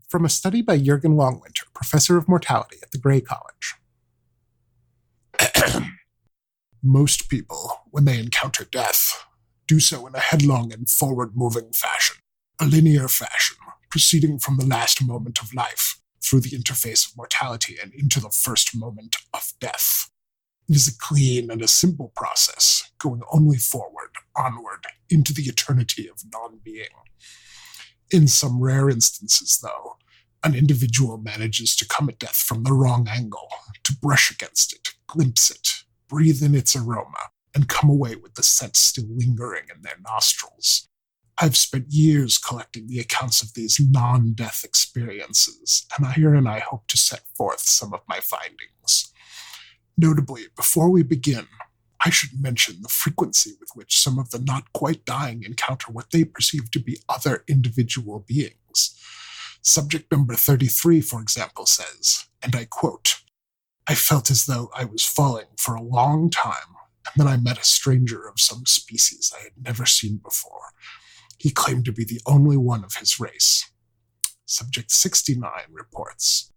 from a study by Jürgen Longwinter, professor of mortality at the Grey College. Most people, when they encounter death, do so in a headlong and forward-moving fashion, a linear fashion, proceeding from the last moment of life through the interface of mortality and into the first moment of death. It is a clean and a simple process, going only forward, onward, into the eternity of non-being. In some rare instances, though, an individual manages to come at death from the wrong angle, to brush against it, glimpse it, breathe in its aroma, and come away with the scent still lingering in their nostrils. I've spent years collecting the accounts of these non-death experiences, and herein I hope to set forth some of my findings. Notably, before we begin, I should mention the frequency with which some of the not quite dying encounter what they perceive to be other individual beings. Subject number 33, for example, says, and I quote, "I felt as though I was falling for a long time, and then I met a stranger of some species I had never seen before. He claimed to be the only one of his race." Subject 69 reports,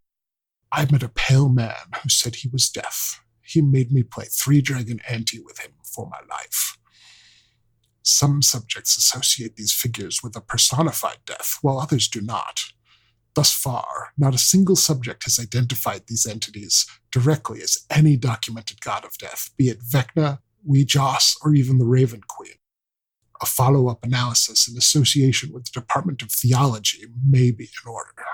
"I met a pale man who said he was deaf. He made me play 3-dragon ante with him for my life." Some subjects associate these figures with a personified death, while others do not. Thus far, not a single subject has identified these entities directly as any documented god of death, be it Vecna, Joss, or even the Raven Queen. A follow-up analysis in association with the Department of Theology may be in order.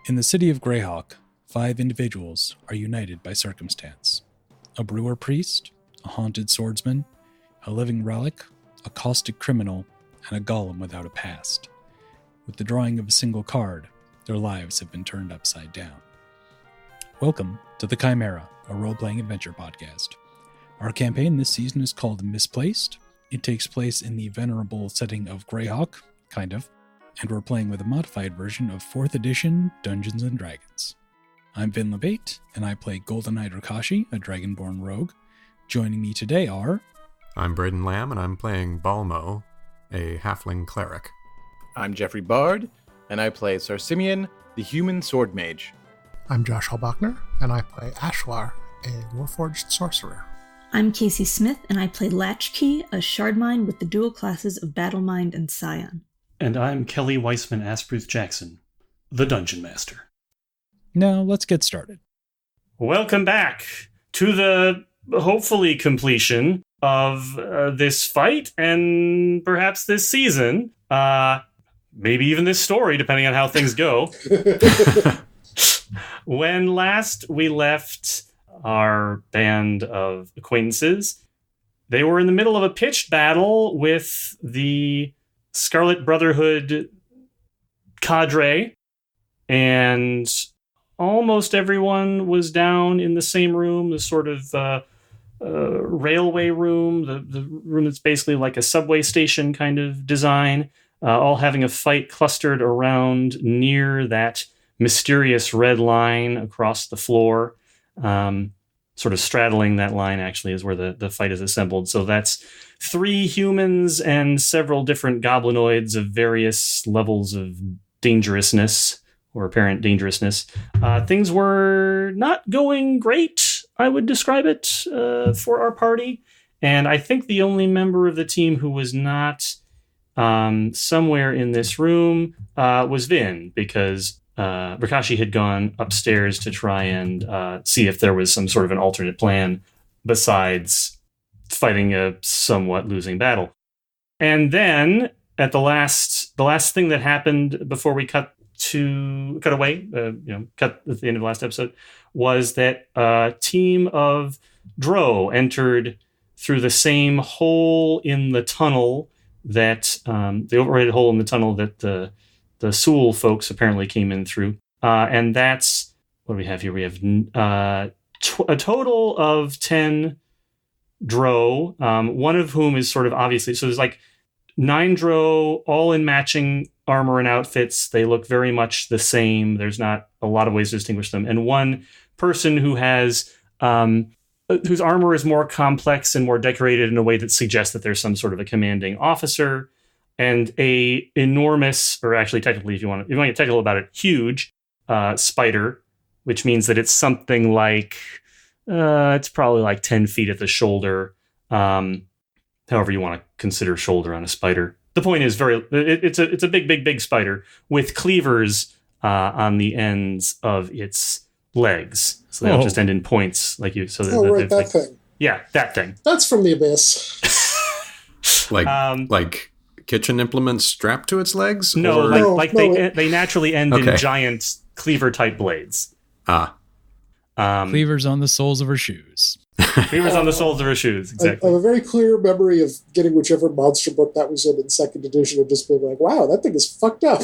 In the city of Greyhawk, 5 individuals are united by circumstance. A brewer priest, a haunted swordsman, a living relic, a caustic criminal, and a golem without a past. With the drawing of a single card, their lives have been turned upside down. Welcome to The Chimera, a role-playing adventure podcast. Our campaign this season is called Misplaced. It takes place in the venerable setting of Greyhawk, kind of, and we're playing with a modified version of 4th edition Dungeons & Dragons. I'm Vin LeBate, and I play Golden-Eyed Rakashi, a Dragonborn rogue. Joining me today are... I'm Braden Lamb, and I'm playing Balmo, a halfling cleric. I'm Jeffrey Bard, and I play Sir Simeon, the human sword mage. I'm Josh Hallbachner, and I play Ashlar, a warforged sorcerer. I'm Kacey Smith, and I play Latchkey, a shardmind with the dual classes of Battlemind and Scion. And I'm Kelly Weissman Asbruth Jackson, the Dungeon Master. Now, let's get started. Welcome back to the, hopefully, completion of this fight, and perhaps this season. Maybe even this story, depending on how things go. When last we left our band of acquaintances, they were in the middle of a pitched battle with the Scarlet Brotherhood cadre, and almost everyone was down in the same room, the sort of railway room, the room that's basically like a subway station kind of design, all having a fight clustered around near that mysterious red line across the floor. Sort of straddling that line, actually, is where the fight is assembled. So that's 3 humans and several different goblinoids of various levels of dangerousness or apparent dangerousness. Things were not going great, I would describe it, for our party. And I think the only member of the team who was not somewhere in this room was Vin, because Rakashi had gone upstairs to try and see if there was some sort of an alternate plan besides fighting a somewhat losing battle. And then at the last thing that happened before we cut away, cut at the end of the last episode, was that a team of Drow entered through the same hole in the tunnel that the overrated hole in the tunnel that the Sewell folks apparently came in through. And that's, what do we have here? We have a total of 10 Drow, one of whom is sort of obviously, so there's like 9 Drow, all in matching armor and outfits. They look very much the same. There's not a lot of ways to distinguish them. And one person who has whose armor is more complex and more decorated in a way that suggests that there's some sort of a commanding officer, and a enormous, or actually technically, if you want to get technical about it, huge spider, which means that it's something like it's probably like 10 feet at the shoulder, however you want to consider shoulder on a spider. The point is, it's a big spider with cleavers on the ends of its legs, so they don't just end in points like you. So that thing. Yeah, that thing. That's from the abyss. like kitchen implements strapped to its legs? No, or? They naturally end in giant cleaver type blades. Cleavers on the soles of her shoes. Cleavers on the soles of her shoes, exactly. I have a very clear memory of getting whichever monster book that was in second edition and just being like, wow, that thing is fucked up.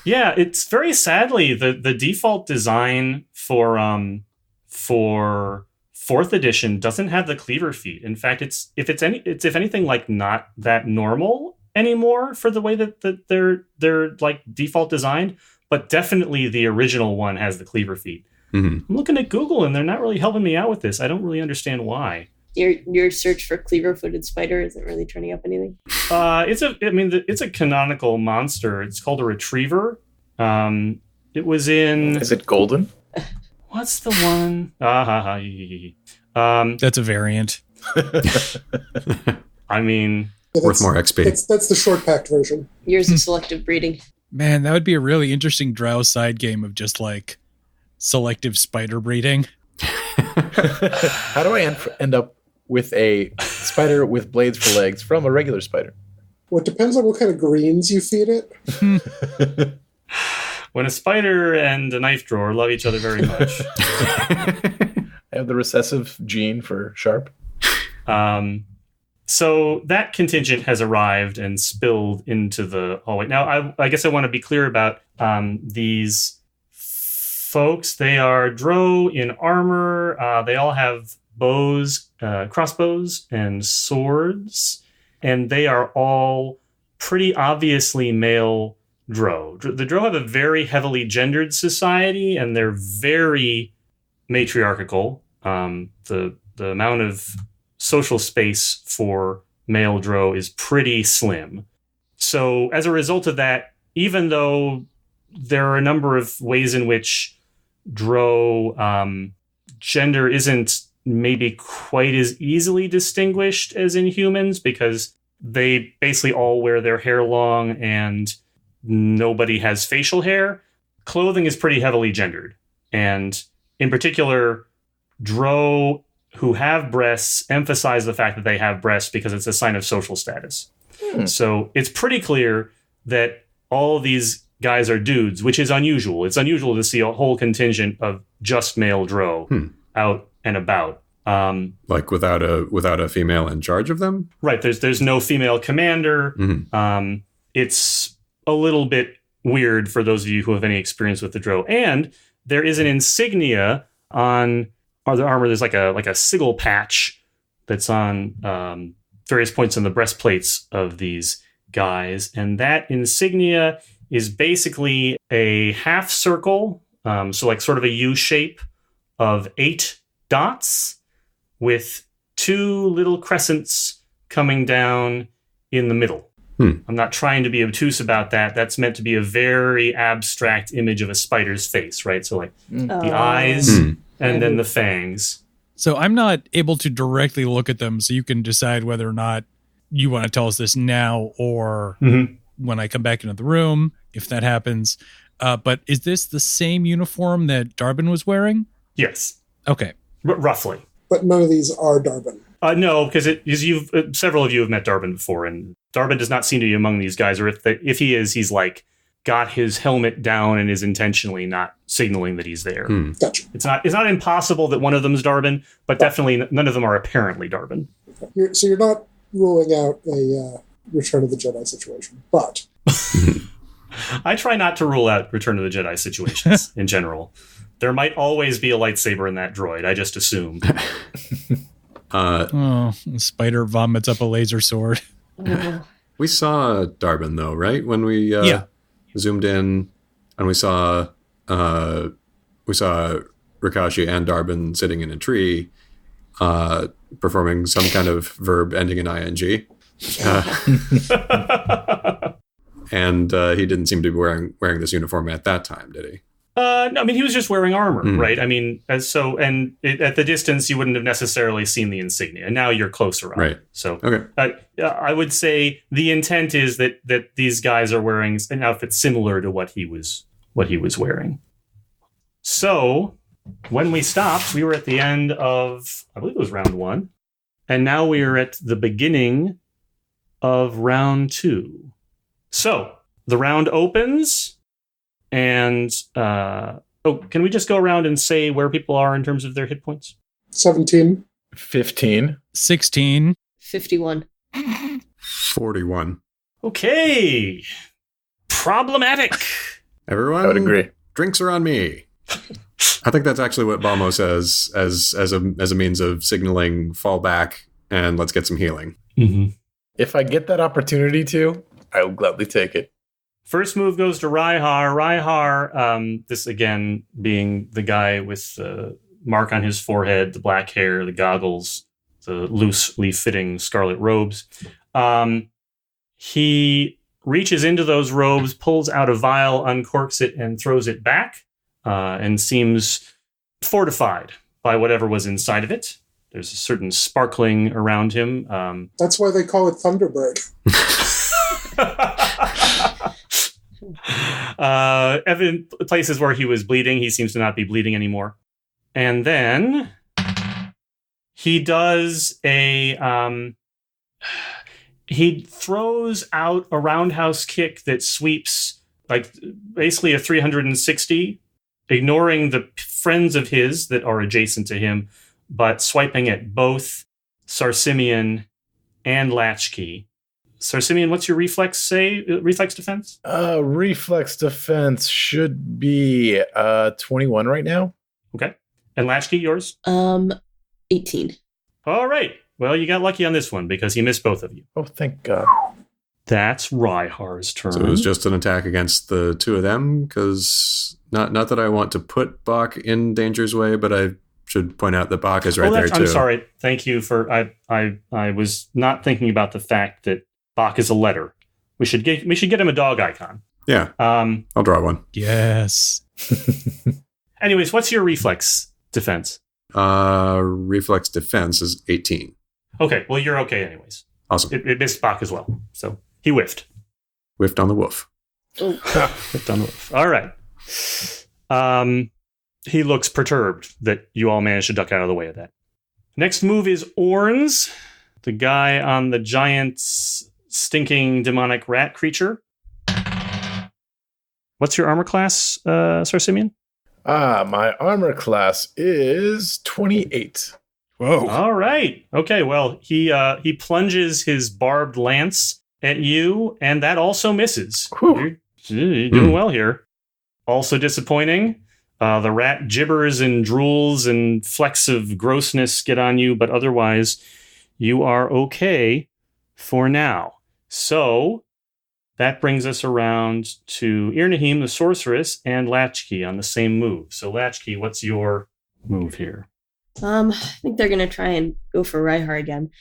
Yeah, it's very sadly the default design for fourth edition doesn't have the cleaver feet. In fact, it's if anything like not that normal anymore for the way that they're like default designed, but definitely the original one has the cleaver feet. Mm-hmm. I'm looking at Google and they're not really helping me out with this. I don't really understand why. Your search for cleaver-footed spider isn't really turning up anything. It's a canonical monster. It's called a retriever. It was in. Is it golden? What's the one? That's a variant. I mean, worth more XP. That's the short packed version. Yours is selective breeding. Man, that would be a really interesting Drow side game of just like selective spider breeding. How do I end up with a spider with blades for legs from a regular spider? Well, it depends on what kind of greens you feed it. When a spider and a knife drawer love each other very much. I have the recessive gene for sharp. So that contingent has arrived and spilled into the hallway. Now, I guess I want to be clear about these folks. They are Drow in armor. They all have bows, crossbows, and swords, and they are all pretty obviously male Drow. The Drow have a very heavily gendered society, and they're very matriarchal. The amount of social space for male Drow is pretty slim. So as a result of that, even though there are a number of ways in which Drow gender isn't maybe quite as easily distinguished as in humans, because they basically all wear their hair long and nobody has facial hair, clothing is pretty heavily gendered. And in particular, Drow who have breasts emphasize the fact that they have breasts because it's a sign of social status. So it's pretty clear that all of these guys are dudes, which is unusual. It's unusual to see a whole contingent of just male Drow out and about. Like without a female in charge of them? Right. There's no female commander. Mm-hmm. It's a little bit weird for those of you who have any experience with the Drow. And there is an insignia on the armor. There's like a sigil patch that's on various points on the breastplates of these guys. And that insignia is basically a half circle, so like sort of a U shape of 8 dots with 2 little crescents coming down in the middle. I'm not trying to be obtuse about that. That's meant to be a very abstract image of a spider's face, right? So like the eyes and then the fangs. So I'm not able to directly look at them, so you can decide whether or not you want to tell us this now or when I come back into the room, if that happens. But is this the same uniform that Darbin was wearing? Yes. Okay. Roughly. But none of these are Darbin. No, because several of you have met Darbin before, and Darbin does not seem to be among these guys. Or if he is, he's like got his helmet down and is intentionally not signaling that he's there. Gotcha. It's not impossible that one of them is Darbin, but definitely none of them are apparently Darbin. Okay. So you're not ruling out a Return of the Jedi situation, but I try not to rule out Return of the Jedi situations in general. There might always be a lightsaber in that droid. I just assume. The spider vomits up a laser sword. We saw Darbin though, right? When we zoomed in and we saw Rakashi and Darbin sitting in a tree, performing some kind of verb ending in ing. And he didn't seem to be wearing this uniform at that time, did he? No, I mean, he was just wearing armor, right? I mean, at the distance, you wouldn't have necessarily seen the insignia. Now you're closer on Right. it. So Okay. I would say the intent is that these guys are wearing an outfit similar to what he was wearing. So when we stopped, we were at the end of, I believe it was round 1. And now we are at the beginning of round 2. So the round opens, and can we just go around and say where people are in terms of their hit points? 17. 15. 16. 51. 41. Okay. Problematic. Everyone, I would agree. Drinks are on me. I think that's actually what Balmo says as a means of signaling fall back and let's get some healing. Mm-hmm. If I get that opportunity to, I will gladly take it. First move goes to Raihar. Raihar, this again being the guy with the mark on his forehead, the black hair, the goggles, the loosely fitting scarlet robes. He reaches into those robes, pulls out a vial, uncorks it, and throws it back, and seems fortified by whatever was inside of it. There's a certain sparkling around him. That's why they call it Thunderbird. Evident places where he was bleeding, he seems to not be bleeding anymore. And then he does he throws out a roundhouse kick that sweeps like basically a 360, ignoring the friends of his that are adjacent to him, but swiping at both Sarsimian and Latchkey. Sarsimian, what's your reflex defense? Reflex defense should be 21 right now. Okay. And Latchkey, yours? 18. All right. Well, you got lucky on this one because he missed both of you. Oh, thank God. That's Raihar's turn. So it was just an attack against the two of them, because not that I want to put Bach in danger's way, but I should point out that Bach is right there too. I'm sorry. Thank you for. I was not thinking about the fact that Bach is a letter. We should get him a dog icon. Yeah. I'll draw one. Yes. Anyways, what's your reflex defense? Reflex defense is 18. Okay. Well, you're okay anyways. Awesome. It missed Bach as well, so he whiffed. Whiffed on the woof. Oh. Whiffed on the woof. All right. He looks perturbed that you all managed to duck out of the way of that. Next move is Orns, the guy on the giant, stinking, demonic rat creature. What's your armor class, Sarsimian? My armor class is 28. Whoa. All right. Okay, well, he plunges his barbed lance at you, and that also misses. You're doing well here. Also disappointing. The rat gibbers and drools and flecks of grossness get on you, but otherwise, you are okay for now. So, that brings us around to Irnahim, the sorceress, and Latchkey on the same move. So, Latchkey, what's your move here? I think they're going to try and go for Raihar again.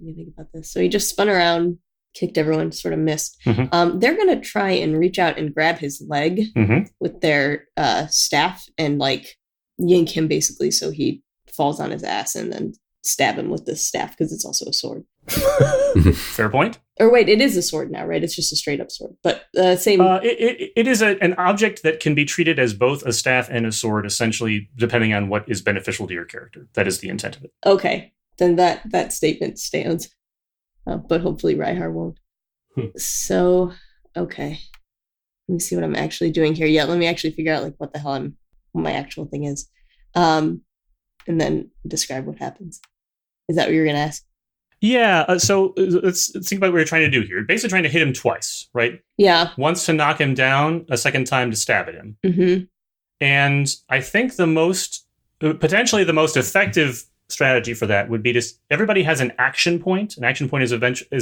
Let me think about this. So he just spun around, kicked everyone, sort of missed. Mm-hmm. They're going to try and reach out and grab his leg with their staff and like yank him basically so he falls on his ass and then stab him with the staff because it's also a sword. Fair point. Or wait, it is a sword now, right? It's just a straight up sword. But same. It is an object that can be treated as both a staff and a sword, essentially, depending on what is beneficial to your character. That is the intent of it. Okay, then that statement stands. But hopefully Raihar won't. So, okay. Let me see what I'm actually doing here. Yeah, let me actually figure out like what the hell my actual thing is. And then describe what happens. Is that what you're going to ask? Yeah, so let's think about what you're trying to do here. You're basically trying to hit him twice, right? Yeah. Once to knock him down, a second time to stab at him. Mm-hmm. And I think potentially the most effective strategy for that would be everybody has an action point. An action point is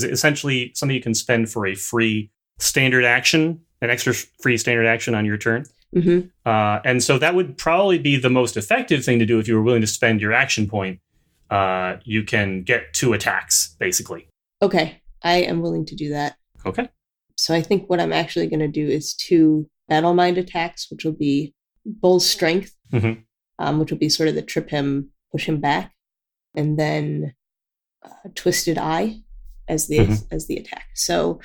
essentially something you can spend for a free standard action, an extra free standard action on your turn. Mm-hmm. And so that would probably be the most effective thing to do if you were willing to spend your action point. You can get 2 attacks, basically. Okay, I am willing to do that. Okay. So I think what I'm actually going to do is 2 battle mind attacks, which will be Bull's Strength, which will be sort of the trip him, push him back, and then Twisted Eye as the attack. So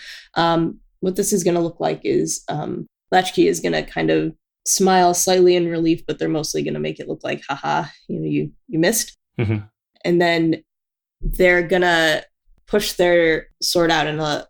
what this is going to look like is Latchkey is going to kind of smile slightly in relief, but they're mostly going to make it look like, haha, you missed. Mm-hmm. And then they're going to push their sword out, and a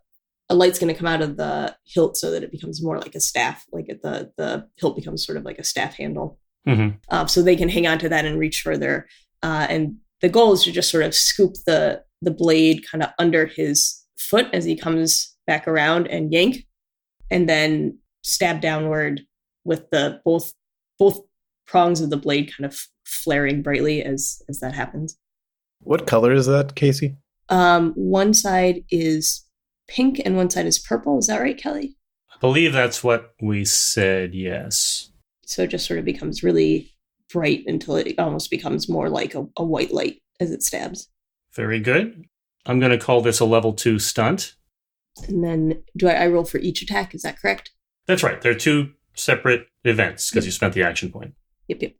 light's going to come out of the hilt so that it becomes more like a staff, like the hilt becomes sort of like a staff handle. Mm-hmm. So they can hang on to that and reach further. And the goal is to just sort of scoop the blade kind of under his foot as he comes back around and yank, and then stab downward with the both prongs of the blade kind of flaring brightly as that happens. What color is that, Kacey? One side is pink and one side is purple. Is that right, Kelly? I believe that's what we said, yes. So it just sort of becomes really bright until it almost becomes more like a white light as it stabs. Very good. I'm going to call this a level 2 stunt. And then do I roll for each attack? Is that correct? That's right. They're 2 separate events because you spent the action point. Yep.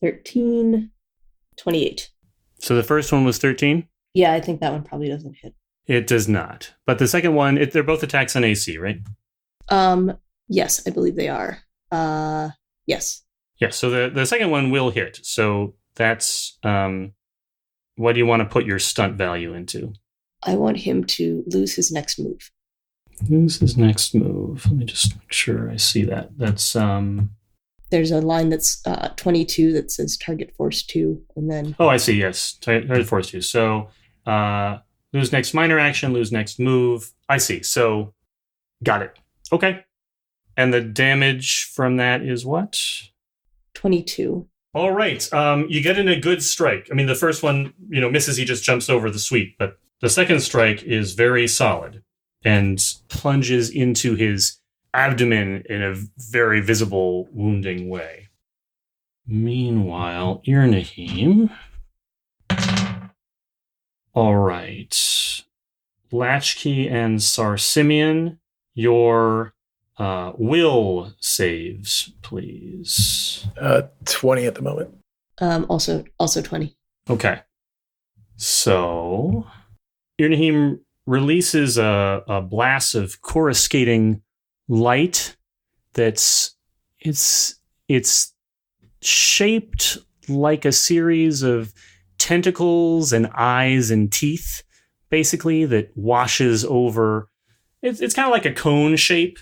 13, 28. So the first one was 13? Yeah, I think that one probably doesn't hit. It does not. But the second one, they're both attacks on AC, right? Yes, I believe they are. Yes. Yeah, so the second one will hit. So that's, what do you want to put your stunt value into? I want him to lose his next move. Lose his next move. Let me just make sure I see that. That's, There's a line that's 22 that says target force 2, and then... Oh, I see, yes. Target force 2. So, lose next minor action, lose next move. I see. So, got it. Okay. And the damage from that is what? 22. All right. You get in a good strike. I mean, the first one, misses, he just jumps over the sweep. But the second strike is very solid and plunges into his abdomen in a very visible, wounding way. Meanwhile, Irnahim. All right. Latchkey and Sarsimian, your will saves, please. 20 at the moment. Also 20. Okay. So, Irnahim releases a blast of coruscating light it's shaped like a series of tentacles and eyes and teeth, basically, that washes over. It's kind of like a cone shape,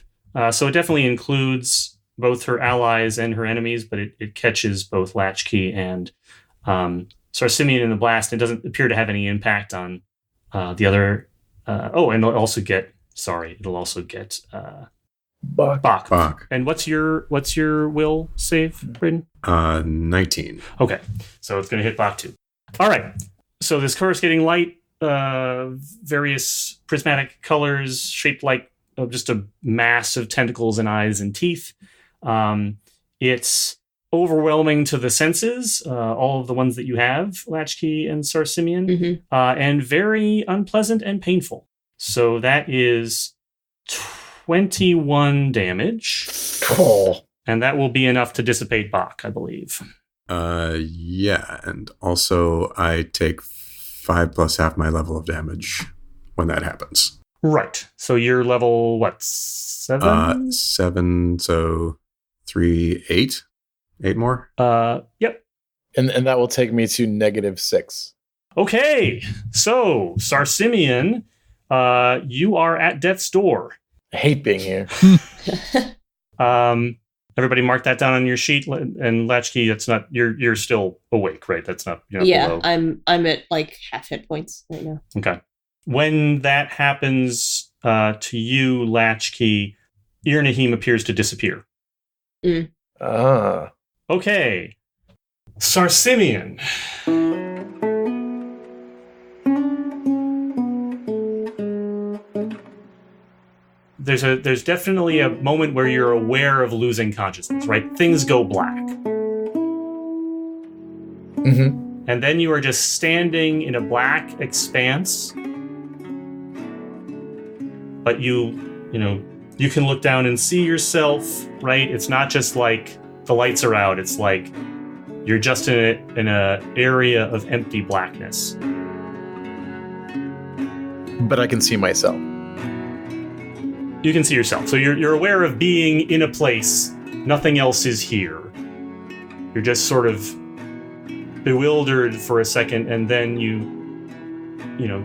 so it definitely includes both her allies and her enemies, but it catches both Latchkey and Sarsimian in the blast. It doesn't appear to have any impact on the other. And it'll also get Bach. And what's your will save, Braden? 19. Okay, so it's going to hit Bach too. All right. So this coruscating light, various prismatic colors, shaped like just a mass of tentacles and eyes and teeth. It's overwhelming to the senses, all of the ones that you have, Latchkey and Sarsimian, and very unpleasant and painful. So that is 21 damage. Oh. And that will be enough to dissipate Bach, I believe. Yeah, and also I take 5 plus half my level of damage when that happens. Right. So you're level, what, 7? 7, so 3, 8? 8 more? Yep. And that will take me to -6. Okay. So, Sarsimian, you are at death's door. I hate being here. Everybody mark that down on your sheet, and Latchkey, that's not, you're still awake, right? That's not, yeah, below. I'm at like half hit points right now. Okay. When that happens to you, Latchkey, Irnahim appears to disappear. Okay. Sarsimian. there's definitely a moment where you're aware of losing consciousness, right? Things go black. Mm-hmm. And then you are just standing in a black expanse. But you can look down and see yourself, right? It's not just like the lights are out. It's like you're just in a area of empty blackness. But I can see myself. You can see yourself. So you're aware of being in a place. Nothing else is here. You're just sort of bewildered for a second, and then you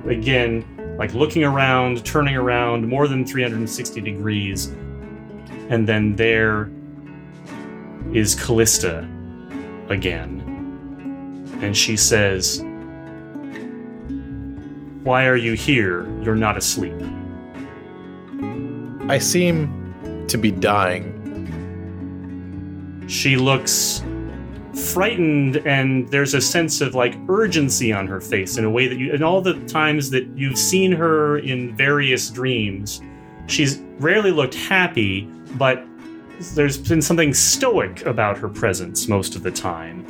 again, like looking around, turning around more than 360 degrees, and then there is Callista again. And she says, "Why are you here? You're not asleep." I seem to be dying. She looks frightened, and there's a sense of like urgency on her face in a way that in all the times that you've seen her in various dreams, she's rarely looked happy, but there's been something stoic about her presence most of the time,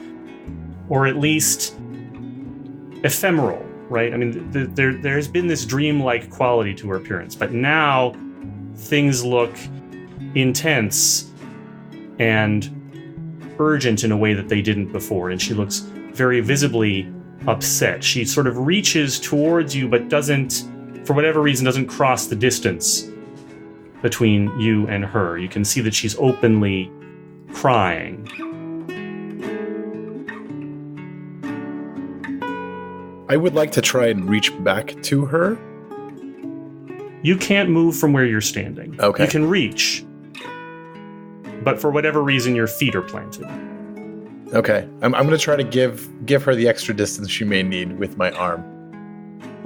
or at least ephemeral, right? I mean, there's been this dreamlike quality to her appearance, but now things look intense and urgent in a way that they didn't before, and she looks very visibly upset. She sort of reaches towards you, but doesn't, for whatever reason, doesn't cross the distance between you and her. You can see that she's openly crying. I would like to try and reach back to her. You can't move from where you're standing. Okay. You can reach, but for whatever reason, your feet are planted. Okay. I'm going to try to give her the extra distance she may need with my arm.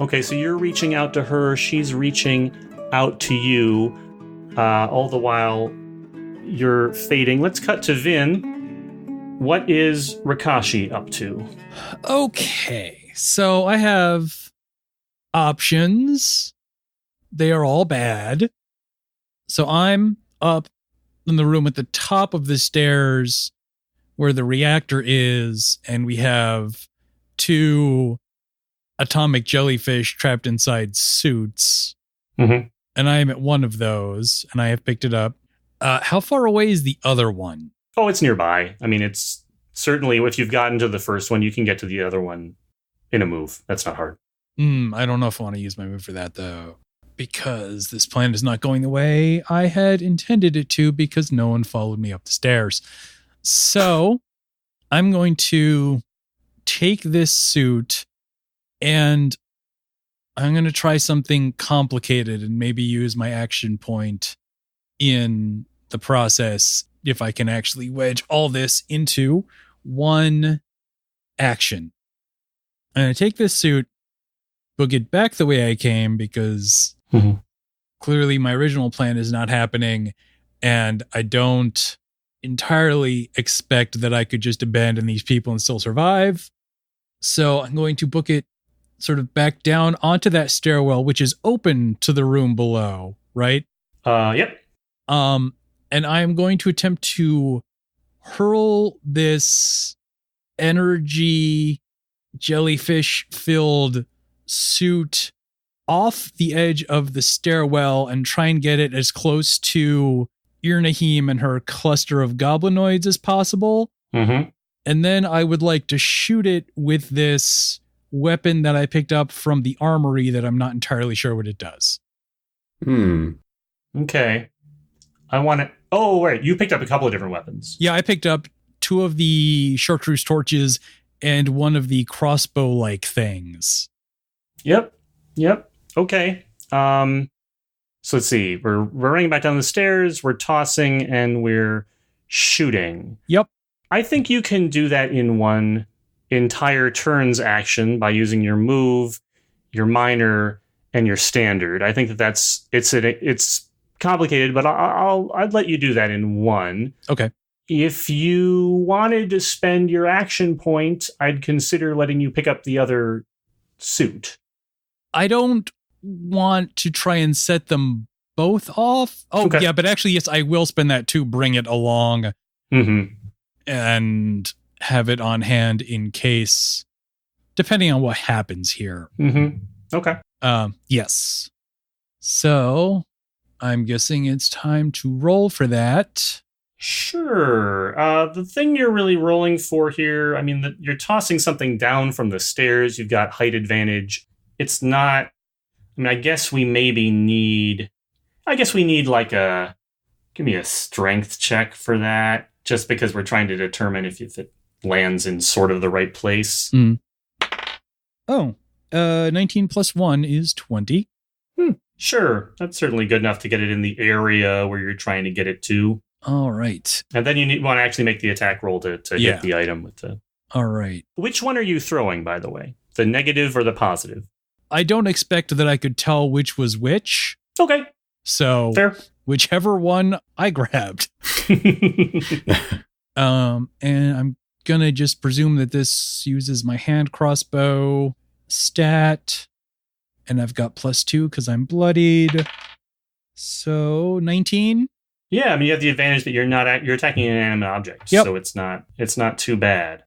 Okay, so you're reaching out to her. She's reaching out to you. All the while, you're fading. Let's cut to Vin. What is Rakashi up to? Okay, so I have options. They are all bad. So I'm up in the room at the top of the stairs where the reactor is, and we have 2 atomic jellyfish trapped inside suits. Mm-hmm. And I am at one of those, and I have picked it up. How far away is the other one? Oh, it's nearby. I mean, it's certainly, if you've gotten to the first one, you can get to the other one in a move. That's not hard. I don't know if I want to use my move for that, though, because this plan is not going the way I had intended it to, because no one followed me up the stairs. So I'm going to take this suit, and I'm going to try something complicated and maybe use my action point in the process if I can actually wedge all this into one action. I'm going to take this suit, book it back the way I came, because clearly my original plan is not happening, and I don't entirely expect that I could just abandon these people and still survive. So I'm going to book it sort of back down onto that stairwell, which is open to the room below, right? Yep. And I am going to attempt to hurl this energy jellyfish-filled suit off the edge of the stairwell and try and get it as close to Irnahim and her cluster of goblinoids as possible. Mm-hmm. And then I would like to shoot it with this weapon that I picked up from the armory that I'm not entirely sure what it does. Okay. I want to... Oh, right. You picked up a couple of different weapons. Yeah, I picked up 2 of the chartreuse torches and 1 of the crossbow-like things. Yep. Okay. So let's see. We're running back down the stairs, we're tossing, and we're shooting. Yep. I think you can do that in one entire turn's action by using your move, your minor, and your standard. I think that's it's complicated, but I'd let you do that in one. Okay. If you wanted to spend your action point, I'd consider letting you pick up the other suit. I don't want to try and set them both off. Oh, Okay. yeah, but actually, yes, I will spend that to bring it along and have it on hand in case, depending on what happens here. Okay. Yes. So I'm guessing it's time to roll for that. Sure. The thing you're really rolling for here, I mean, you're tossing something down from the stairs. You've got height advantage. It's not, I mean, I guess we need like give me a strength check for that, just because we're trying to determine if it lands in sort of the right place. 19 plus 1 is 20. Sure. That's certainly good enough to get it in the area where you're trying to get it to. All right. And then you want to actually make the attack roll to hit the item with the... All right. Which one are you throwing, by the way? The negative or the positive? I don't expect that I could tell which was which. Okay. So fair. Whichever one I grabbed. And I'm gonna just presume that this uses my hand crossbow stat. And I've got +2 because I'm bloodied. So 19. Yeah, I mean, you have the advantage that you're attacking an inanimate object, so it's not too bad.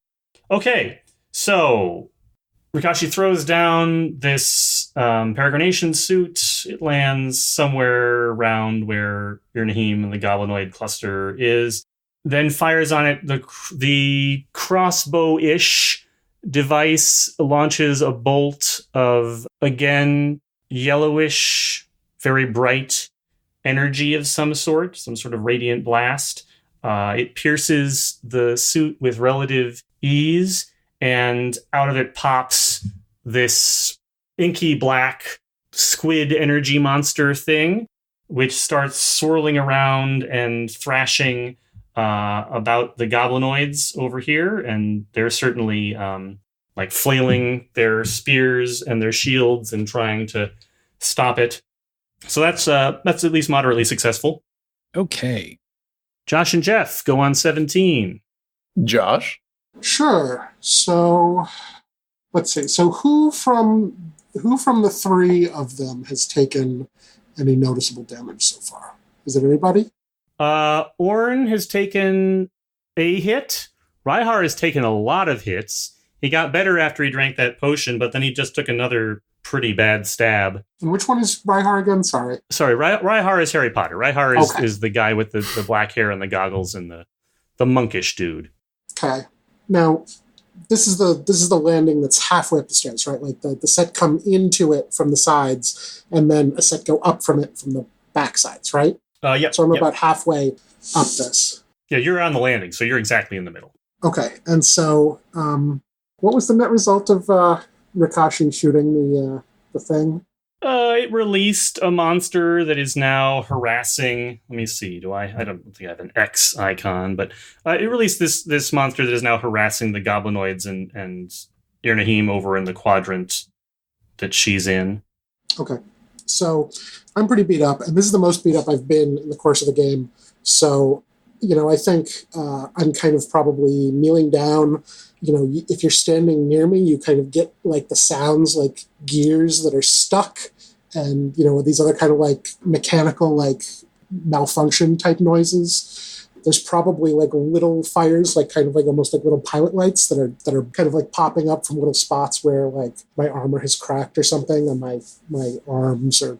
Okay, so Rikashi throws down this peregrination suit. It lands somewhere around where Irnahim and the goblinoid cluster is. Then fires on it. The crossbow-ish device launches a bolt of, again, yellowish, very bright energy of some sort of radiant blast. It pierces the suit with relative ease, and out of it pops this inky black squid energy monster thing, which starts swirling around and thrashing about the goblinoids over here, and they're certainly like flailing their spears and their shields and trying to stop it. So that's at least moderately successful. Okay. Josh and Jeff go on 17. Josh? Sure. So let's see. So who from the three of them has taken any noticeable damage so far? Is it anybody? Orn has taken a hit. Raihar has taken a lot of hits. He got better after he drank that potion, but then he just took another pretty bad stab. And which one is Raihar again? Sorry. Raihar is Harry Potter. Raihar is the guy with the black hair and the goggles and the monkish dude. Okay. Now, this is the landing that's halfway up the stairs, right? Like the set come into it from the sides, and then a set go up from it from the back sides, right? Yeah. So I'm about halfway up this. Yeah, you're on the landing, so you're exactly in the middle. Okay. And so, what was the net result of Rikashi shooting the thing? It released a monster that is now harassing. Let me see. I don't think I have an X icon, but it released this monster that is now harassing the goblinoids and Irnahim over in the quadrant that she's in. Okay. So I'm pretty beat up, and this is the most beat up I've been in the course of the game. So, I think I'm kind of probably kneeling down. If you're standing near me, you kind of get like the sounds like gears that are stuck, and these other kind of like mechanical like malfunction type noises. There's probably like little fires, like kind of like almost like little pilot lights that are kind of like popping up from little spots where like my armor has cracked or something on my arms or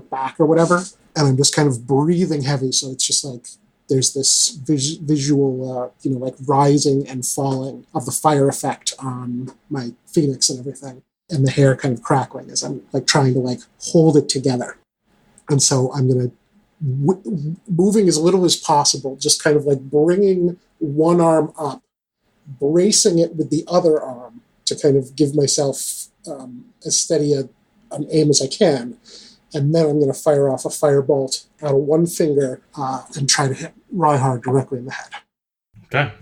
back or whatever, and I'm just kind of breathing heavy. So it's just like there's this visual, like rising and falling of the fire effect on my phoenix and everything, and the hair kind of crackling as I'm like trying to like hold it together. And so I'm going to, moving as little as possible, just kind of like bringing one arm up, bracing it with the other arm to kind of give myself as steady an aim as I can. And then I'm going to fire off a firebolt out of one finger and try to hit Raihar directly in the head. Okay.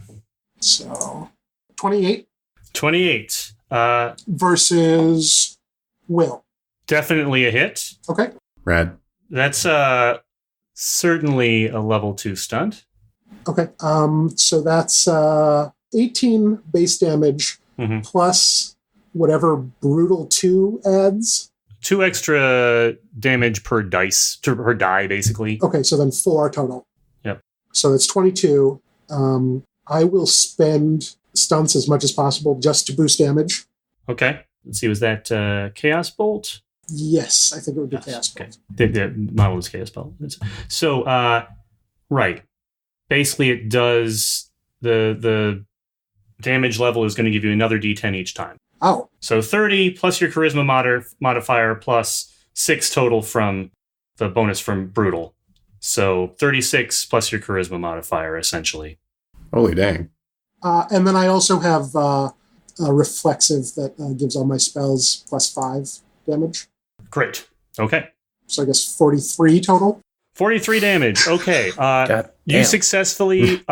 So, 28. 28. Versus Will. Definitely a hit. Okay. Rad. That's certainly a level 2 stunt. Okay. So that's 18 base damage plus whatever Brutal 2 adds. 2 extra damage per die, basically. Okay, so then 4 total. Yep. So that's 22. I will spend stunts as much as possible just to boost damage. Okay. Let's see, was that Chaos Bolt? Yes, I think it would be Chaos Bolt. Okay. The model was Chaos Bolt. So, right. Basically, it does the damage level is going to give you another d10 each time. Oh. So 30 plus your charisma modifier plus 6 total from the bonus from Brutal. So 36 plus your charisma modifier, essentially. Holy dang. And then I also have a reflexive that gives all my spells plus 5 damage. Great. Okay. So I guess 43 total. 43 damage. Okay. You successfully...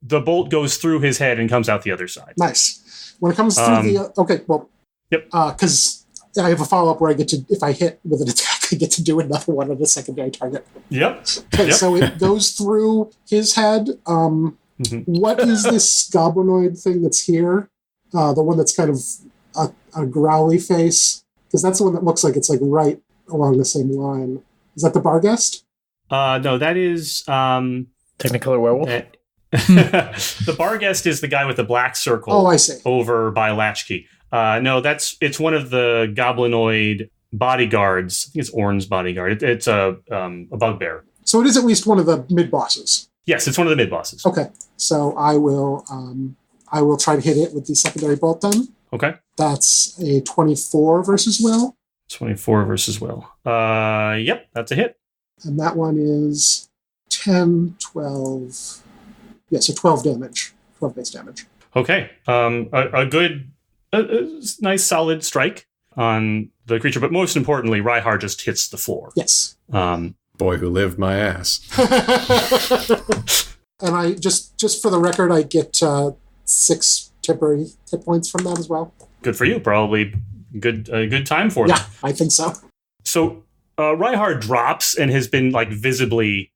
the bolt goes through his head and comes out the other side. Nice. When it comes through the... Okay, well... Yep. Because I have a follow-up where I get to... If I hit with an attack, I get to do another one on a secondary target. Yep. Okay, so it goes through his head. What is this goblinoid thing that's here? The one that's kind of a growly face? Because that's the one that looks like it's like right along the same line. Is that the Barghest? No, that is... Technicolor werewolf? The Barghest is the guy with the black circle. Oh, I see. Over by Latchkey. No, it's one of the goblinoid bodyguards. I think it's Orn's bodyguard. It's a bugbear. So it is at least one of the mid-bosses. Yes, it's one of the mid-bosses. Okay, so I will try to hit it with the secondary bolt then. Okay. That's a 24 versus will. 24 versus will. Yep, that's a hit. And that one is 10, 12... Yeah, so 12 damage. 12 base damage. Okay. A good, nice solid strike on the creature, but most importantly, Ryhar just hits the floor. Yes. Boy who lived my ass. And I just for the record, I get 6 temporary hit points from that as well. Good for you. Probably good time for them. Yeah, I think so. So Ryhar drops and has been like visibly...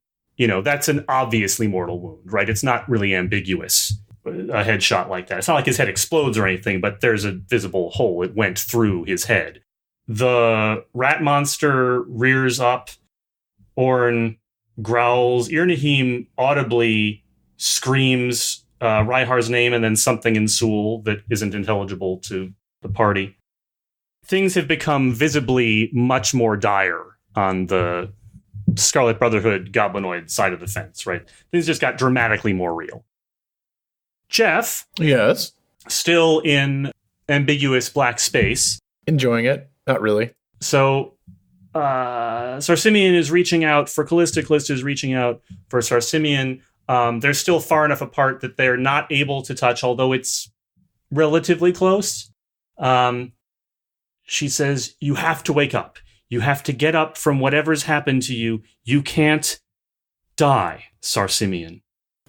that's an obviously mortal wound, right? It's not really ambiguous, a headshot like that. It's not like his head explodes or anything, but there's a visible hole. It went through his head. The rat monster rears up. Orn growls. Irnahim audibly screams Ryhar's name and then something in Sul that isn't intelligible to the party. Things have become visibly much more dire on the Scarlet Brotherhood goblinoid side of the fence, right? Things just got dramatically more real. Jeff. Yes. Still in ambiguous black space. Enjoying it. Not really. So Sarsimian is reaching out for Callista. Callista is reaching out for Sarsimian. They're still far enough apart that they're not able to touch, although it's relatively close. She says, you have to wake up. You have to get up from whatever's happened to you. You can't die, Sarsimian.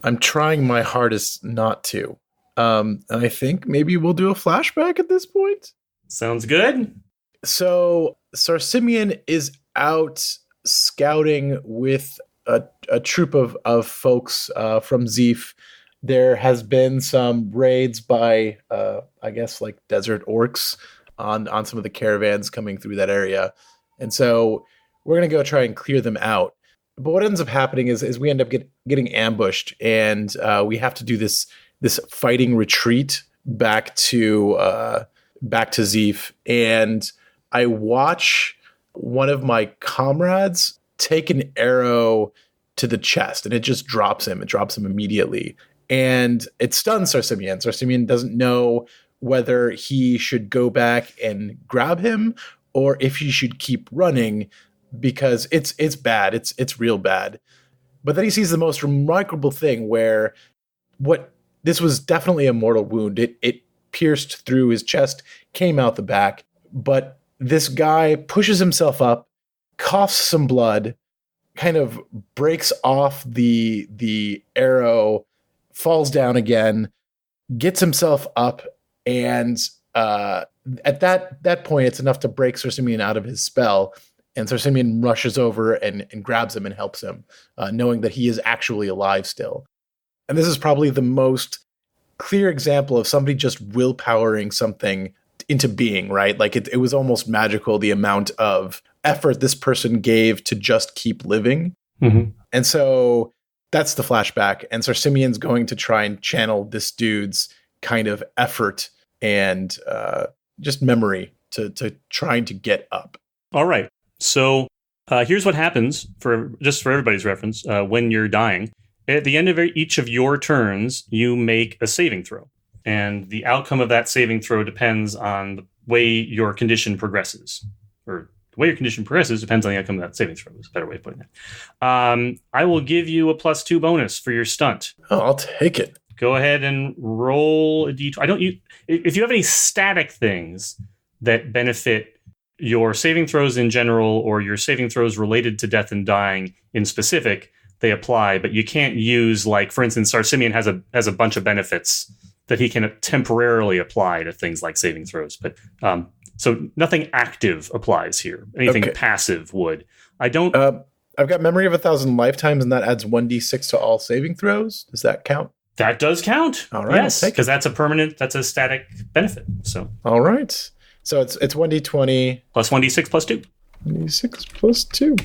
I'm trying my hardest not to. And I think maybe we'll do a flashback at this point. Sounds good. So Sarsimian is out scouting with a troop of folks from Zeef. There has been some raids by, I guess, like desert orcs on some of the caravans coming through that area. And so we're going to go try and clear them out. But what ends up happening is we end up getting ambushed, and we have to do this fighting retreat back to Zeef. And I watch one of my comrades take an arrow to the chest, and it just drops him. It drops him immediately. And it stuns Sarsimian. Sarsimian doesn't know whether he should go back and grab him or if he should keep running, because it's bad. It's real bad. But then he sees the most remarkable thing, where this was definitely a mortal wound. It pierced through his chest, came out the back, but this guy pushes himself up, coughs some blood, kind of breaks off the arrow, falls down again, gets himself up, and at that point, it's enough to break Sarsimian out of his spell, and Sarsimian rushes over and grabs him and helps him, knowing that he is actually alive still. And this is probably the most clear example of somebody just willpowering something into being, right? Like it was almost magical, the amount of effort this person gave to just keep living. Mm-hmm. And so that's the flashback. And Sir Simeon's going to try and channel this dude's kind of effort and just memory to trying to get up. All right. So here's what happens for everybody's reference when you're dying. At the end of each of your turns, you make a saving throw. And the outcome of that saving throw depends on the way your condition progresses. Or the way your condition progresses depends on the outcome of that saving throw. Is a better way of putting it. I will give you a +2 bonus for your stunt. Oh, I'll take it. Go ahead and roll a d20. If you have any static things that benefit your saving throws in general or your saving throws related to death and dying in specific, they apply. But you can't use, like, for instance, Sir Simeon has a bunch of benefits that he can temporarily apply to things like saving throws. But so nothing active applies here. Anything passive would. I don't. I've got Memory of 1,000 Lifetimes, and that adds 1d6 to all saving throws. Does that count? That does count. All right. Yes, because that's a static benefit. So. All right. So it's 1d20 plus 1d6 plus 2. 1d6 plus 2.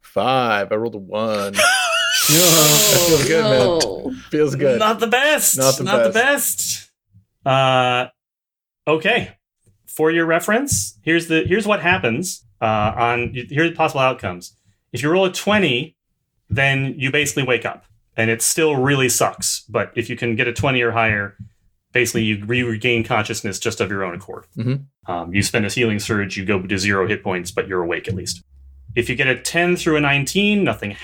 5. I rolled a 1. That feels good, man. Feels good. Not the best. Not the best. Okay. For your reference, here's what happens. Here are the possible outcomes. If you roll a 20, then you basically wake up, and it still really sucks. But if you can get a 20 or higher, basically you regain consciousness just of your own accord. Mm-hmm. You spend a healing surge, you go to 0 hit points, but you're awake at least. If you get a 10 through a 19, nothing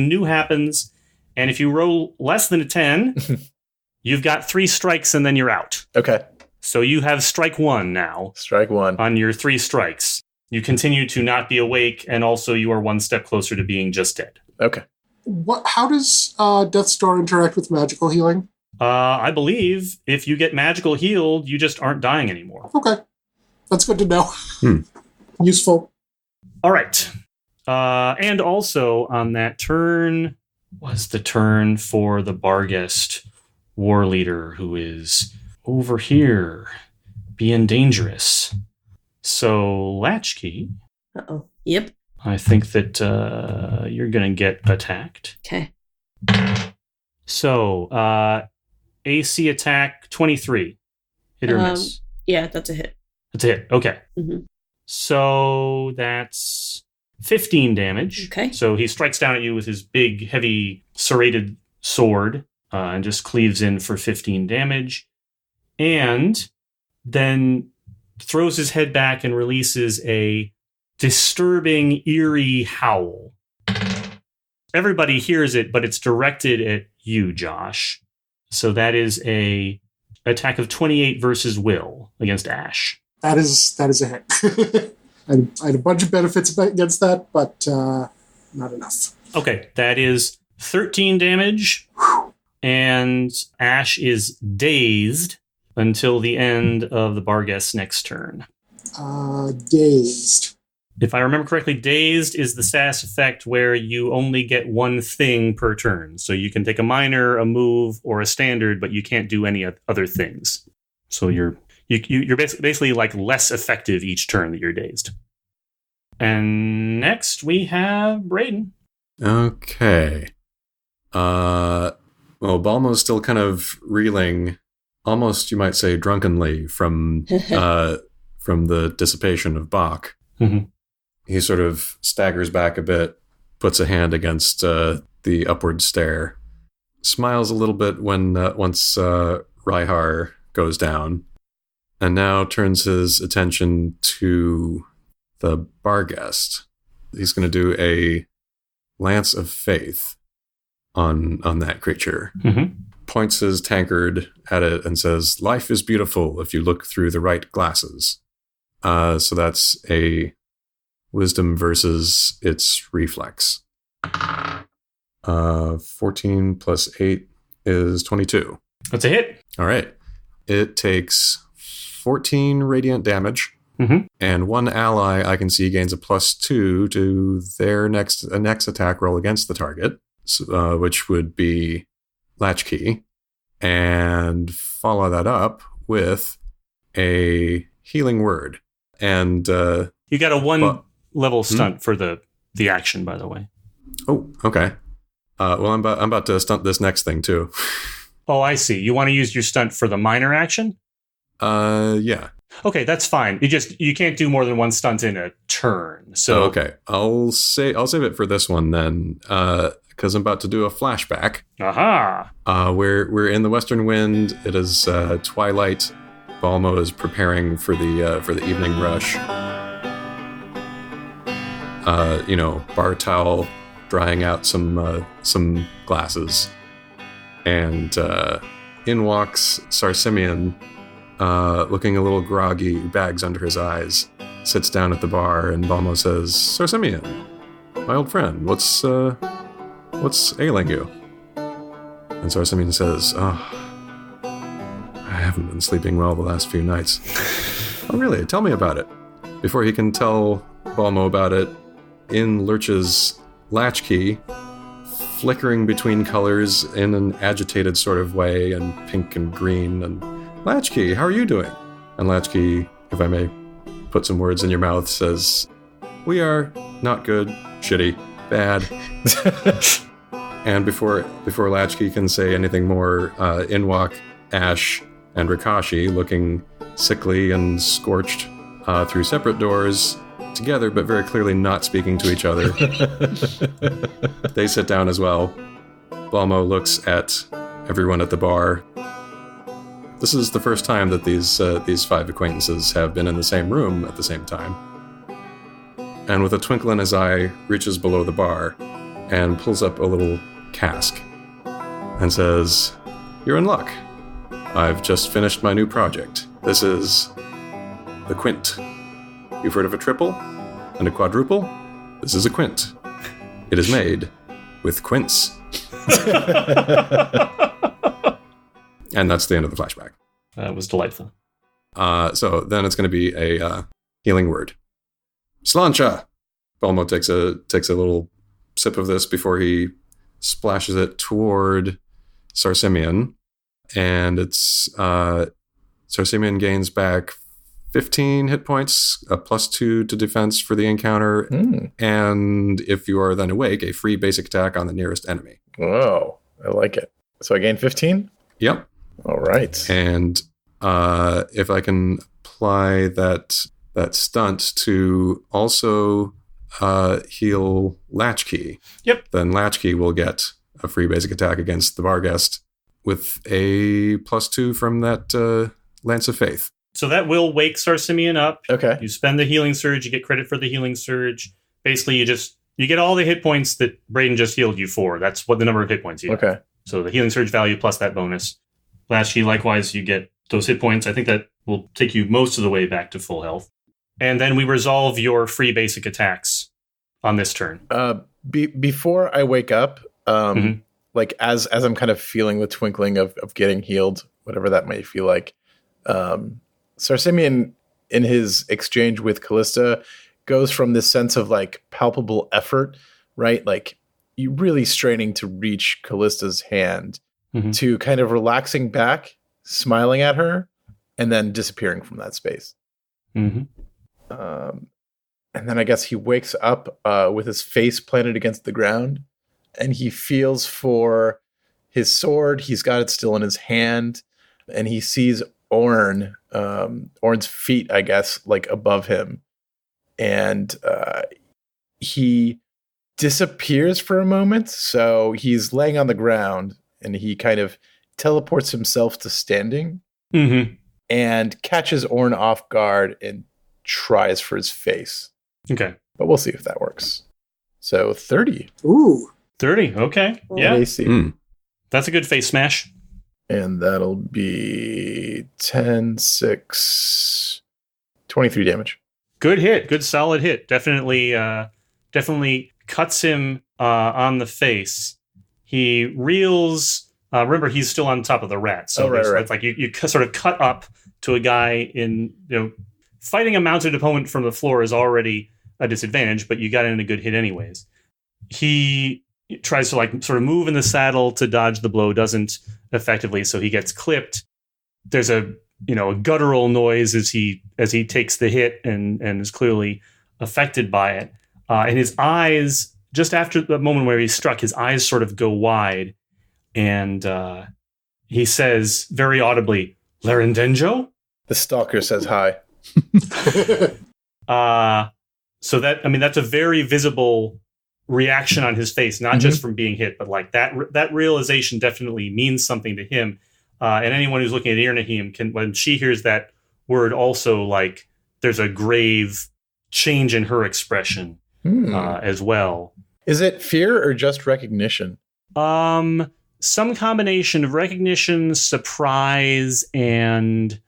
new happens. And if you roll less than a 10, you've got 3 strikes and then you're out. Okay. So you have strike 1 now. Strike 1. On your 3 strikes. You continue to not be awake, and also you are 1 step closer to being just dead. Okay. How does Death's Door interact with magical healing? I believe if you get magical healed, you just aren't dying anymore. Okay. That's good to know. Useful. All right. And also on that turn was the turn for the Barghest war leader, who is over here being dangerous. So Latchkey. Uh-oh. Yep. I think that you're going to get attacked. Okay. So AC attack 23. Hit or miss? Yeah, that's a hit. That's a hit. Okay. Mm-hmm. So that's 15 damage. Okay. So he strikes down at you with his big, heavy, serrated sword and just cleaves in for 15 damage. And then throws his head back and releases a disturbing, eerie howl. Everybody hears it, but it's directed at you, Josh. So that is a attack of 28 versus will against Ash. That is a hit. I had a bunch of benefits against that, but not enough. Okay, that is 13 damage, and Ash is dazed until the end of the Barghest's next turn. Dazed. If I remember correctly, dazed is the status effect where you only get one thing per turn. So you can take a minor, a move, or a standard, but you can't do any other things. So you're basically like less effective each turn that you're dazed. And next we have Braden. Okay. Well, Balmo's still kind of reeling, almost you might say drunkenly, from the dissipation of Bach. Mm-hmm. He sort of staggers back a bit, puts a hand against the upward stair, smiles a little bit when once Raihar goes down, and now turns his attention to the Barghest. He's going to do a Lance of Faith on that creature. Mm-hmm. Points his tankard at it and says, "Life is beautiful if you look through the right glasses." So that's a Wisdom versus its reflex. 14 plus 8 is 22. That's a hit. All right. It takes 14 radiant damage, and one ally I can see gains a +2 to their next attack roll against the target, which would be Latchkey, and follow that up with a healing word. And you got a one level stunt for the action, by the way. Oh, okay. Well, I'm about to stunt this next thing too. Oh, I see. You want to use your stunt for the minor action? Yeah. Okay, that's fine. You can't do more than one stunt in a turn. So okay, I'll save it for this one then, because I'm about to do a flashback. Aha! We're in the Western Wind. It is twilight. Balmo is preparing for the evening rush. Bar towel, drying out some glasses, and in walks Sarsimian, looking a little groggy, bags under his eyes, sits down at the bar, and Balmo says, "Sarsimian, my old friend, what's ailing you?" And Sarsimian says, I haven't been sleeping well the last few nights. Oh, really? Tell me about it. Before he can tell Balmo about it, in lurches Latchkey, flickering between colors in an agitated sort of way, and pink and green, and Latchkey, how are you doing? And Latchkey, if I may put some words in your mouth, says, we are not good, shitty, bad. And before Latchkey can say anything more, in walk Ash and Rikashi, looking sickly and scorched through separate doors, together but very clearly not speaking to each other. They sit down as well. Balmo looks at everyone at the bar. This is the first time that these five acquaintances have been in the same room at the same time. And with a twinkle in his eye, reaches below the bar and pulls up a little cask and says, "You're in luck. I've just finished my new project. This is the quint. You've heard of a triple and a quadruple? This is a quint. It is made with quints." And that's the end of the flashback. That was delightful. So then it's going to be a healing word. Slancha! Balmo takes a little sip of this before he splashes it toward Sarsimian. And it's Sarsimian gains back 15 hit points, a +2 to defense for the encounter, and if you are then awake, a free basic attack on the nearest enemy. Whoa, I like it. So I gain 15? Yep. All right. And if I can apply that stunt to also heal Latchkey, yep, then Latchkey will get a free basic attack against the bar guest with a +2 from that Lance of Faith. So that will wake Sarsimian up. Okay. You spend the healing surge, you get credit for the healing surge. Basically, you get all the hit points that Braden just healed you for. That's what the number of hit points you have. Okay. So the healing surge value plus that bonus. Latchkey, likewise, you get those hit points. I think that will take you most of the way back to full health. And then we resolve your free basic attacks on this turn. Before I wake up, like as I'm kind of feeling the twinkling of getting healed, whatever that may feel like, Sarsimian, in his exchange with Callista, goes from this sense of like palpable effort, right? Like you really straining to reach Callista's hand, to kind of relaxing back, smiling at her, and then disappearing from that space. And then I guess he wakes up with his face planted against the ground, and he feels for his sword. He's got it still in his hand, and he sees Orn's feet, I guess, like above him. And he disappears for a moment. So he's laying on the ground, and he kind of teleports himself to standing and catches Orn off guard and tries for his face. Okay. But we'll see if that works. So 30. Ooh. 30. Okay. Yeah. AC. That's a good face smash. And that'll be 10, 6, 23 damage. Good hit. Good solid hit. Definitely cuts him on the face. He reels. Remember, he's still on top of the rat. So right. it's like you sort of cut up to a guy in, fighting a mounted opponent from the floor is already a disadvantage, but you got in a good hit anyways. He tries to sort of move in the saddle to dodge the blow, doesn't effectively, so he gets clipped. There's a a guttural noise as he takes the hit and is clearly affected by it. And his eyes, just after the moment where he's struck, his eyes sort of go wide, and he says very audibly, "Larendenjo?" The stalker says hi. So that's a very visible reaction on his face, not just from being hit, but like that realization definitely means something to him. And anyone who's looking at Irnahim can, when she hears that word, also like there's a grave change in her expression as well. Is it fear or just recognition? Some combination of recognition, surprise, and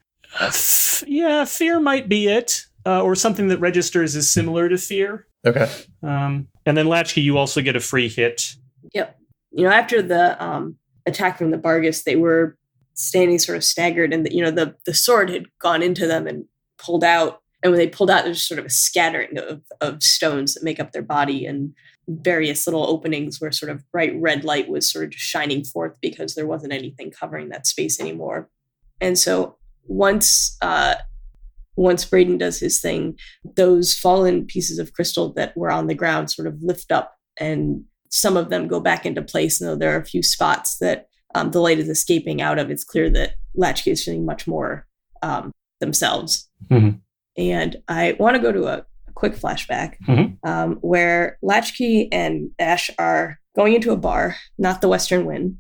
fear might be it, or something that registers as similar to fear. Okay. And then Latchkey, you also get a free hit. Yep. After the attack from the Bargus, they were standing sort of staggered, and the sword had gone into them and pulled out. And when they pulled out, there's sort of a scattering of stones that make up their body, and various little openings where sort of bright red light was sort of just shining forth because there wasn't anything covering that space anymore. And so once Braden does his thing, those fallen pieces of crystal that were on the ground sort of lift up, and some of them go back into place. And though there are a few spots that the light is escaping out of, it's clear that Latchkey is feeling much more themselves. Mm-hmm. And I want to go to a quick flashback where Latchkey and Ash are going into a bar, not the Western Wind,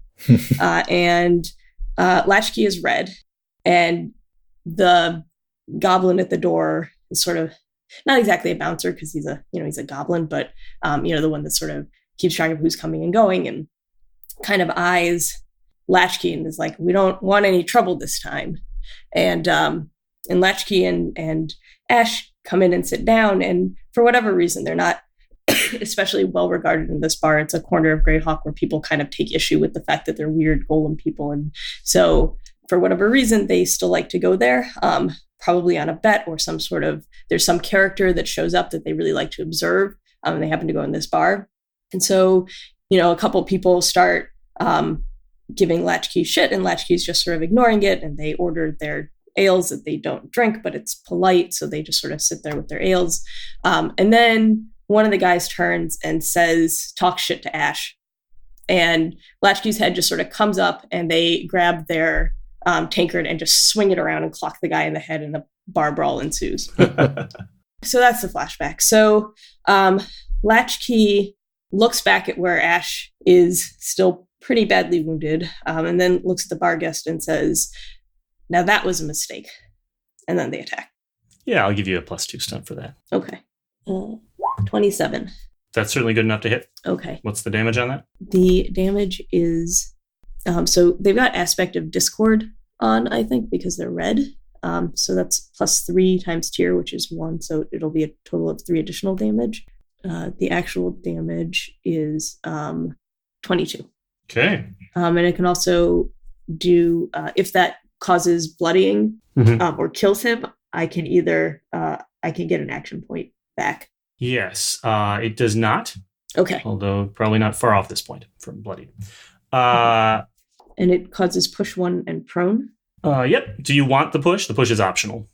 and Latchkey is red, and the goblin at the door is sort of not exactly a bouncer because he's a goblin, but the one that sort of keeps track of who's coming and going and kind of eyes Latchkey and is like, "We don't want any trouble this time." And Latchkey and Ash come in and sit down, and for whatever reason, they're not especially well regarded in this bar. It's a corner of Greyhawk where people kind of take issue with the fact that they're weird golem people, and so for whatever reason, they still like to go there. Probably on a bet or there's some character that shows up that they really like to observe. And they happen to go in this bar. And so, a couple people start giving Latchkey shit, and Latchkey's just sort of ignoring it. And they order their ales that they don't drink, but it's polite. So they just sort of sit there with their ales. And then one of the guys turns and talks shit to Ash. And Latchkey's head just sort of comes up, and they grab their tankard and just swing it around and clock the guy in the head, and a bar brawl ensues. So that's the flashback. So Latchkey looks back at where Ash is still pretty badly wounded, and then looks at the bar guest and says, "Now that was a mistake." And then they attack. Yeah, I'll give you a +2 stunt for that. Okay. 27. That's certainly good enough to hit. Okay. What's the damage on that? The damage is... so they've got Aspect of Discord on, I think, because they're red. So that's +3 times tier, which is 1. So it'll be a total of 3 additional damage. The actual damage is 22. Okay. And it can also do, if that causes bloodying or kills him, I can get an action point back. Yes, it does not. Okay. Although probably not far off this point from bloodied. And it causes push 1 and prone. Yep. Do you want the push? The push is optional.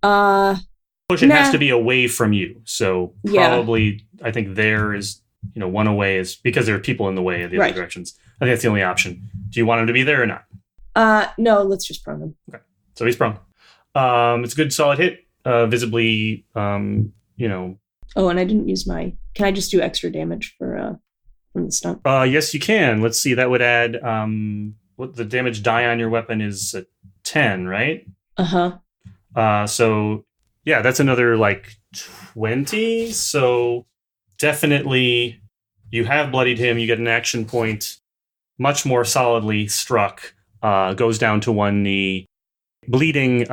Push it nah. has to be away from you. So probably, I think there is, 1 away is because there are people in the way of the other directions. I think that's the only option. Do you want him to be there or not? No, let's just prone him. Okay. So he's prone. It's a good solid hit. Visibly, Oh, and I didn't use can I just do extra damage from the stunt? Yes, you can. Let's see. That would add, what the damage die on your weapon is a 10, right? So yeah, that's another 20. So definitely you have bloodied him. You get an action point, much more solidly struck, goes down to 1 knee, bleeding.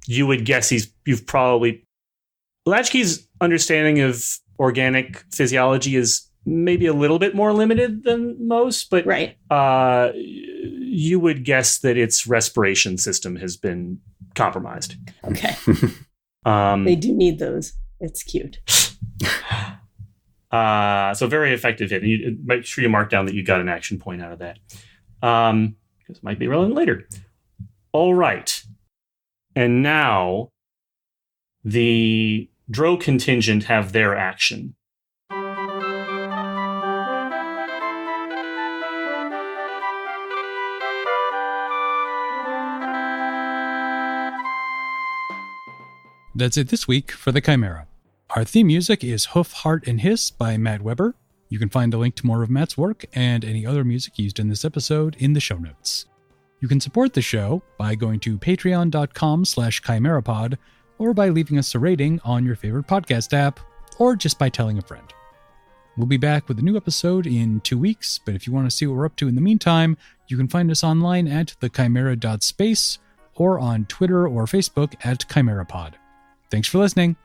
You would guess you've probably, Latchkey's understanding of organic physiology is maybe a little bit more limited than most, but you would guess that its respiration system has been compromised. Okay. They do need those. It's cute. So very effective hit. Make sure you mark down that you got an action point out of that. Because it might be relevant later. All right. And now the Drow contingent have their action. That's it this week for the Chimera. Our theme music is Hoof, Heart, and Hiss by Matt Weber. You can find a link to more of Matt's work and any other music used in this episode in the show notes. You can support the show by going to patreon.com/chimerapod, or by leaving us a rating on your favorite podcast app, or just by telling a friend. We'll be back with a new episode in 2 weeks, but if you want to see what we're up to in the meantime, you can find us online at thechimera.space or on Twitter or Facebook at ChimeraPod. Thanks for listening.